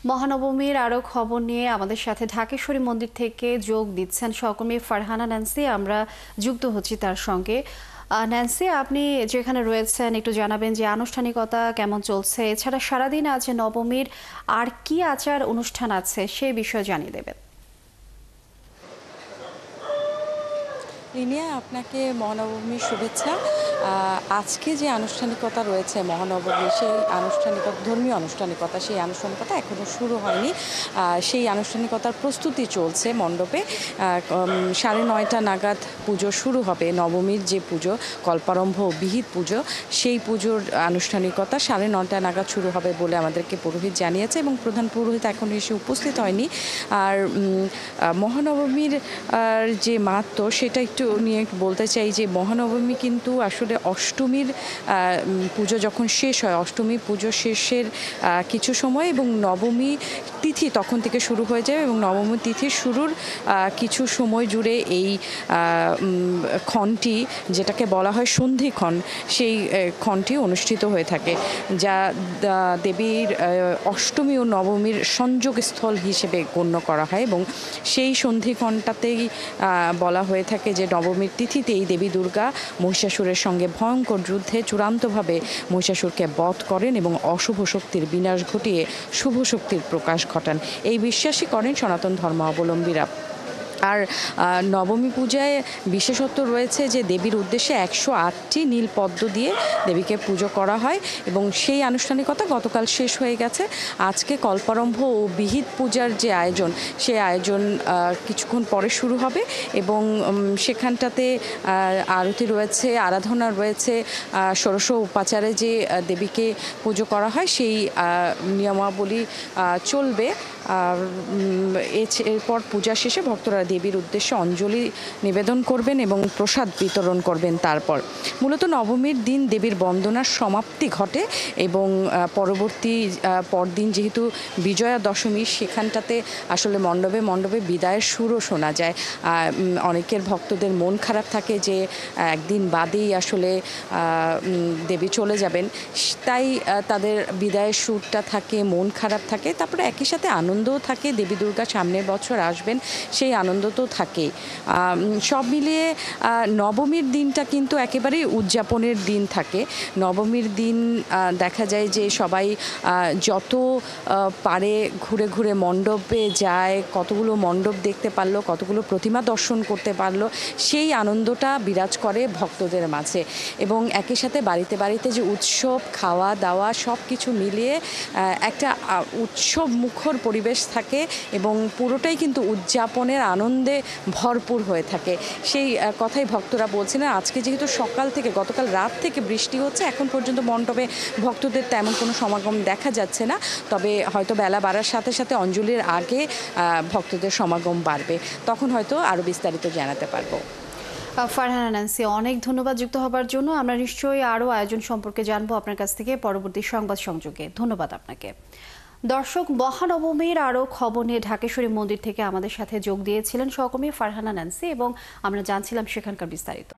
মহানবমীর আরও খবর নিয়ে আমাদের সাথে ঢাকেশ্বরী মন্দির থেকে যোগ দিচ্ছেন সহকর্মী ফারহানা ন্যান্সি। আমরা যুক্ত হচ্ছি তার সঙ্গে। ন্যান্সি, আপনি যেখানে রয়েছেন একটু জানাবেন যে আনুষ্ঠানিকতা কেমন চলছে, এছাড়া সারাদিন আজ নবমীর আর কি আচার অনুষ্ঠান আছে সেই বিষয়ে জানিয়ে দেবেন। রিনিয়া, আপনাকে মহানবমীর শুভেচ্ছা। আজকে যে আনুষ্ঠানিকতা রয়েছে মহানবমীর, সেই ধর্মীয় আনুষ্ঠানিকতা, সেই আনুষ্ঠানিকতা এখনও শুরু হয়নি। সেই আনুষ্ঠানিকতার প্রস্তুতি চলছে মণ্ডপে। 9:30 নাগাদ পুজো শুরু হবে। নবমীর যে পুজো, কল্পারম্ভ ও বিহিত পুজো, সেই পুজোর আনুষ্ঠানিকতা 9:30 নাগাদ শুরু হবে বলে আমাদেরকে পুরোহিত জানিয়েছে, এবং প্রধান পুরোহিত এখন এসে উপস্থিত হয়নি। আর মহানবমীর যে মাহাত্ম্য, সেটা একটু নিয়ে বলতে চাই যে মহানবমী কিন্তু আসলে অষ্টমীর পুজো যখন শেষ হয়, অষ্টমী পুজো শেষের কিছু সময় এবং নবমী তিথি তখন থেকে শুরু হয়ে যায়, এবং নবমী তিথির শুরুর কিছু সময় জুড়ে এই ক্ষণটি, যেটাকে বলা হয় সন্ধিক্ষণ, সেই ক্ষণটি অনুষ্ঠিত হয়ে থাকে, যা দেবীর অষ্টমী ও নবমীর সংযোগস্থল হিসেবে গণ্য করা হয়। এবং সেই সন্ধিক্ষণটাতেই বলা হয়ে থাকে যে নবমীর তিথিতেই দেবী দুর্গা মহিষাসুরের সঙ্গে ভয়ঙ্কর যুদ্ধে চূড়ান্তভাবে মহিষাসুরকে বধ করেন এবং অশুভ শক্তির বিনাশ ঘটিয়ে শুভ শক্তির প্রকাশ ঘটান। এই বিশ্বাসই করেন সনাতন ধর্মাবলম্বীরা। আর নবমী পূজায় বিশেষত্ব রয়েছে যে দেবীর উদ্দেশ্যে 108টি নীল পদ্ম দিয়ে দেবীকে পুজো করা হয়, এবং সেই আনুষ্ঠানিকতা গতকাল শেষ হয়ে গেছে। আজকে কল্পারম্ভ ও বিহিত পূজার যে আয়োজন, সেই আয়োজন কিছুক্ষণ পরে শুরু হবে, এবং সেখানটাতে আরতি রয়েছে, আরাধনা রয়েছে, ষোড়শ উপাচারে যে দেবীকে পুজো করা হয় সেই নিয়মাবলী চলবে। এরপর পূজা শেষে ভক্তরা দেবীর উদ্দেশ্যে অঞ্জলি নিবেদন করবেন এবং প্রসাদ বিতরণ করবেন। তারপর মূলত নবমীর দিন দেবীর বন্দনার সমাপ্তি ঘটে, এবং পরদিন যেহেতু বিজয়া দশমী, সেখানটাতে আসলে মণ্ডপে বিদায়ের সুরও শোনা যায়। অনেকের ভক্তদের মন খারাপ থাকে যে একদিন বাদেই আসলে দেবী চলে যাবেন, তাই তাদের বিদায়ের সুরটা থাকে, মন খারাপ থাকে। তারপরে একই সাথে আনন্দও থাকে, দেবী দুর্গা সামনের বছর আসবেন, সেই আনন্দ তো থাকেই। সব মিলিয়ে নবমীর দিনটা কিন্তু একেবারেই উদযাপনের দিন থাকে। নবমীর দিন দেখা যায় যে সবাই যত পারে ঘুরে ঘুরে মণ্ডপে যায়, কতগুলো মণ্ডপ দেখতে পারলো, কতগুলো প্রতিমা দর্শন করতে পারলো, সেই আনন্দটা বিরাজ করে ভক্তদের মাঝে। এবং একই সাথে বাড়িতে বাড়িতে যে উৎসব, খাওয়া দাওয়া সব কিছু মিলিয়ে একটা উৎসব মুখর পরিবেশ থাকে, এবং পুরোটাই কিন্তু উদযাপনের আনন্দে ভরপুর হয়ে থাকে। সেই কথাই ভক্তরা বলছিলেন। আজকে যেহেতু গতকাল রাত থেকে বৃষ্টি হচ্ছে, এখন পর্যন্ত মণ্ডপে ভক্তদের তেমন কোনো সমাগম দেখা যাচ্ছে না, তবে হয়তো বেলা বাড়ার সাথে সাথে অঞ্জলির আগে ভক্তদের সমাগম বাড়বে, তখন হয়তো আরও বিস্তারিত জানাতে পারবো। ফারহানা ন্যান্সি, অনেক ধন্যবাদ যুক্ত হবার জন্য। আমরা নিশ্চয়ই আরও আয়োজন সম্পর্কে জানবো আপনার কাছ থেকে পরবর্তী সংবাদ সংযোগে। ধন্যবাদ আপনাকে। দর্শক, মহানবমীর আরও খবর নিয়ে ঢাকেশ্বরী মন্দির থেকে আমাদের সাথে যোগ দিয়েছিলেন সহকর্মী ফারহানা ন্যান্সি, এবং আমরা জানছিলাম সেখানকার বিস্তারিত।